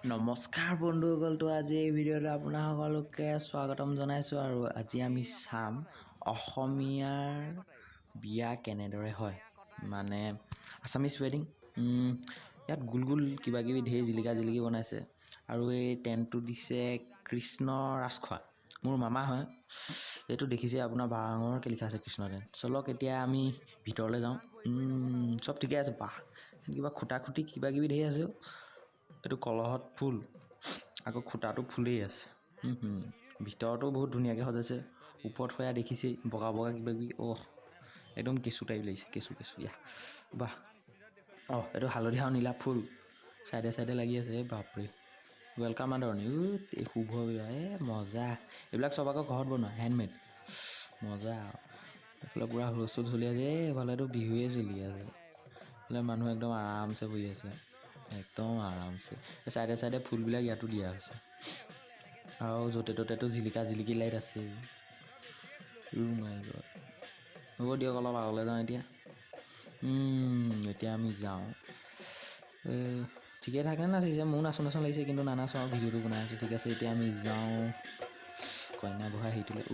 নমস্কাৰ বন্ধুসকল, তো আজি এই ভিডিঅ'ত আপোনাক সকলোকে স্বাগতম জনাইছোঁ। আৰু আজি আমি চাম অসমীয়াৰ বিয়া কেনেদৰে হয়, মানে আছামিজ ৱেডিং। ইয়াত গোল গোল কিবা কিবি ঢেৰ জিলিকা জিলিকি বনাইছে। আৰু এই টেণ্টটো দিছে কৃষ্ণ ৰাজখোৱা, মোৰ মামা হয়। এইটো দেখিছে আপোনাৰ ডাঙৰকৈ লিখা আছে কৃষ্ণ টেণ্ট। চলক এতিয়া আমি ভিতৰলৈ যাওঁ। চব ঠিকে আছে, বাহ কিবা খুটা খুটি কিবা কিবি ঢেৰ আছে। এইটো কলহত ফুল, আকৌ খুটাটো ফুলেই আছে। ভিতৰতো বহুত ধুনীয়াকৈ সজাইছে। ওপৰত সয়া দেখিছেই বগা বগা কিবা কিবি। একদম কেঁচু টাইপ লাগিছে, কেঁচু ইয়া বাহ। এইটো হালধীয়া আৰু নীলা ফুল চাইডে চাইডে লাগি আছে। বাপৰে, ৱেলকাম আদৰণি। শুভ বিয়া, মজা। এইবিলাক চব আকৌ ঘৰত বনোৱা, হেণ্ডমেড, মজা। এইফালে পূৰা হুলস্থুল চলি আছে। এইফালেতো বিহুৱে চলি আছে। এইফালে মানুহ একদম আৰামছে বহি আছে, একদম আৰামছে। চাইডে চাইডে ফুলবিলাক ইয়াতো দিয়া আছে, আৰু য'তে ত'তেতো জিলিকা জিলিকি লাইট আছে। মাই গড, হ'ব দিয়ক অলপ আগলৈ যাওঁ এতিয়া। এতিয়া আমি যাওঁ। ঠিকে থাকে নাচিছে, মোৰ নাচোঁ নাচোঁ লাগিছে, কিন্তু নানাচোঁ আৰু ভিডিঅ'টো বনাই আছোঁ। ঠিক আছে, এতিয়া আমি যাওঁ কইনা বহা হেৰিটোলৈ।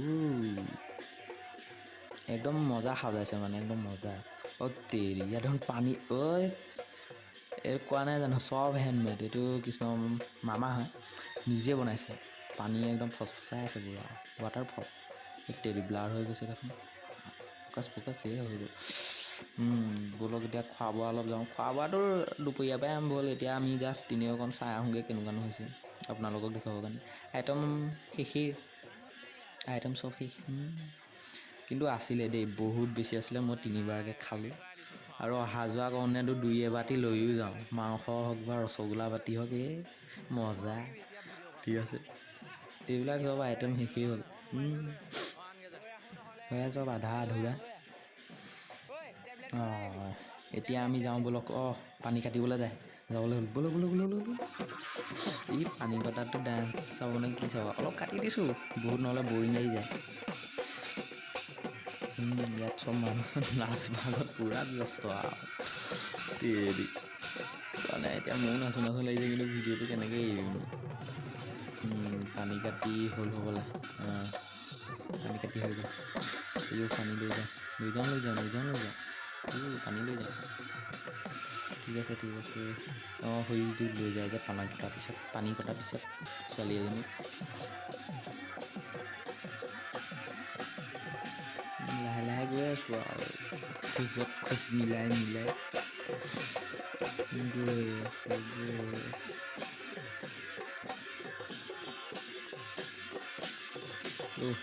একদম মজা সাজাইছে, মানে একদম মজা। তেৰি ইয়াত দেখোন পানী, এই কোৱা নাই জানো চব হেণ্ডমেড। এইটো কৃষ্ণ মামা হয়, নিজে বনাইছে। পানী একদম ফচফচাই আছে পুৰা, ৱাটাৰফল। তেৰি ব্লাৰ হৈ গৈছে দেখোন, ফকাচ হৈ গ'ল। ব'লক এতিয়া খোৱা বোৱা অলপ যাওঁ। খোৱা বোৱাটো দুপৰীয়াৰ পৰাই আৰম্ভ হ'ল। এতিয়া আমি জাষ্ট তিনিও অকণ চাই আহোঁগৈ কেনেকুৱানো হৈছে, আপোনালোকক দেখুৱাবৰ কাৰণে। আইটেম শেষেই, আইটেম চব শেষ। কিন্তু আছিলে দেই, বহুত বেছি আছিলে। মই তিনিবাৰকৈ খালোঁ। আৰু অহা যোৱা কাৰণেতো দুই এবাতি লৈও যাওঁ, মাংস হওক বা ৰসগোল্লা বাতি হওক। মজা, ঠিক আছে। এইবিলাক চব আইটেম শেষেই হ'ল। সেয়া চব আধা আধুৰা। এতিয়া আমি যাওঁ ব'লক। পানী কাটিবলৈ যাবলৈ হ'ল। ব'লক। এই পানী কটাটো ডান্স চাব নে কি চাব, অলপ কাটি দিছোঁ, বহুত নহ'লে বৰিং লাগি যায়। ইয়াত চব মানুহ নাচ ভাগত পূৰা ব্যস্ত আৰু দেৰি মানে। এতিয়া ময়ো নাচোঁ লাগিছে, কিন্তু ভিডিঅ'টো কেনেকৈ এৰিমনো। পানী কাটি হ'ল হ'বলা। পানী কাটি হৈ গ'ল। পানী লৈ যাওঁ। পানী লৈ যাওঁ। ঠিক আছে। সৰিটো লৈ যায় যে পানী কটাৰ পিছত ছোৱালী এজনী। লাহে লাহে গৈ আছোঁ আৰু খোজ মিলাই গৈ আছোঁ।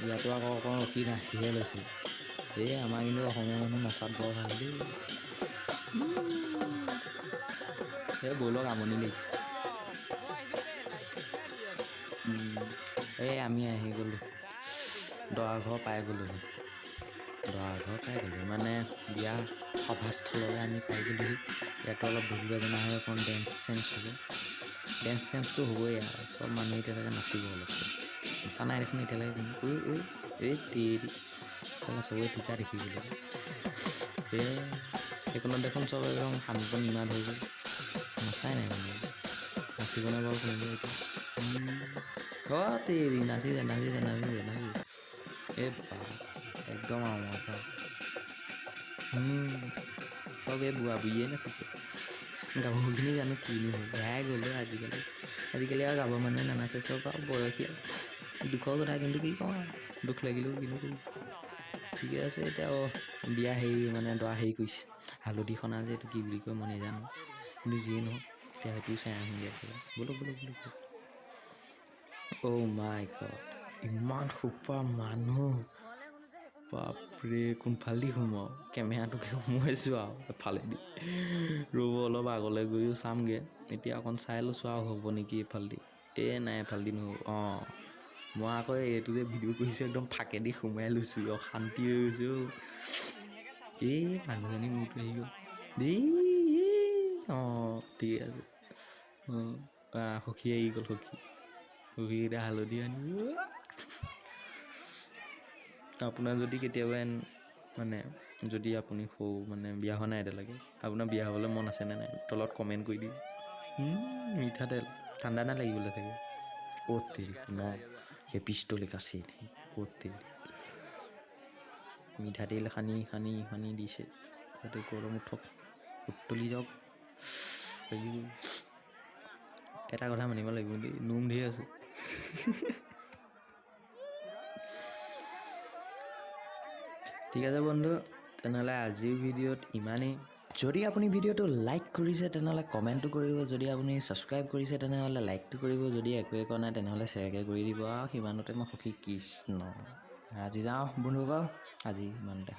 ইয়াতো আকৌ অকণ ৰখি নাচিহে লৈছোঁ। আমাৰ কিন্তু অসমীয়া মানুহ নাচাত বৰ ভাল দেই। ব'লক, আমনি লাগিছে। আমি আহি গ'লোঁ, দৰা ঘৰ পাই গ'লোহি। মানে বিয়া সভাস্থললৈ আমি পাই গ'লোহি। ইয়াতো অলপ ঢোল বাজনা হৈ অকণ ডেন্স হ'ব। ডেন্সটো হ'বই আৰু চব মানুহ এতিয়ালৈকে নাচিব। অলপ নচা নাই দেখোন এতিয়ালৈকে কোনো। চবৰে ঠিকা দেখি গ'লো। সেইকণত দেখোন চব একদম শান্ত নিমাত হৈ গ'ল, নচাই নাই কোনো। নাচিব নাই বাৰু কোনোবাই এতিয়া। নাচিছে। একদম আৰু মজা। চব এই বুঢ়া বুঢ়ীয়ে নাচিছে। গাভৰুখিনি জানো কিনো হ'ল, হেৰাই গ'ল। আজিকালি আৰু গাভৰু মানুহে নানাচে, চব আৰু বয়সীয়া। দুখৰ কথা, কিন্তু কি কওঁ আৰু, দুখ লাগিলেও কিনো কৰিম। ঠিকে আছে। এতিয়া বিয়া মানে দৰা কৰিছে হালধি সনা যে, এইটো কি বুলি কয় মই নাজানো, কিন্তু যিয়ে নহওক এতিয়া সেইটোও চাই আহোঁগৈ। ব'লক। মাই গড, ইমান সোপা মানুহ, বাপৰে। কোনফালেদি সোমাওঁ, কেমেৰাটোকে সোমোৱাইছোঁ আৰু এফালেদি। ৰ'ব, অলপ আগলৈ গৈও চামগৈ। এতিয়া অকণ চাই লৈছোঁ আৰু হ'ব নেকি এইফালেদি। নাই, এইফালেদি নহ'ব। মই আকৌ এইটো যে ভিডিঅ' কৰিছোঁ, একদম ফাকেদি সোমাই লৈছোঁ। অশান্তি হৈ গৈছোঁ। মানুহজনী মোৰতো আহি গ'ল দেই। ঠিক আছে। সখী আহি গ'ল। সখীকেইটা হালধি আনিব। আপোনাৰ যদি কেতিয়াবা মানে যদি আপুনি বিয়া হোৱা নাই এতিয়ালৈকে, আপোনাৰ বিয়া হ'বলৈ মন আছেনে নাই, তলত কমেণ্ট কৰি দিম। মিঠাতেল ঠাণ্ডা না লাগিবলৈ থাকে অ'ত তেৰি ন সেই পিষ্টলিক আছিল অ'ত তেৰি মিঠাতেল সানি সানি সানি দিছে যাতে গৰম উঠক উতলি যাওক এটা কথা মানিব লাগিব দেই নোম ধেৰ আছে ঠিক আছে বন্ধু তেনেহ'লে আজিৰ ভিডিঅ'ত ইমানেই যদি আপুনি ভিডিঅ'টো লাইক কৰিছে তেনেহ'লে কমেণ্টটো কৰিব যদি আপুনি ছাবস্ক্ৰাইব কৰিছে তেনেহ'লে লাইকটো কৰিব যদি একোৱে কৰা নাই তেনেহ'লে শ্বেয়াৰকৈ কৰি দিব আৰু সিমানতে মই সুখী কৃষ্ণ আজি যাওঁ বন্ধুসকল আজি ইমানতে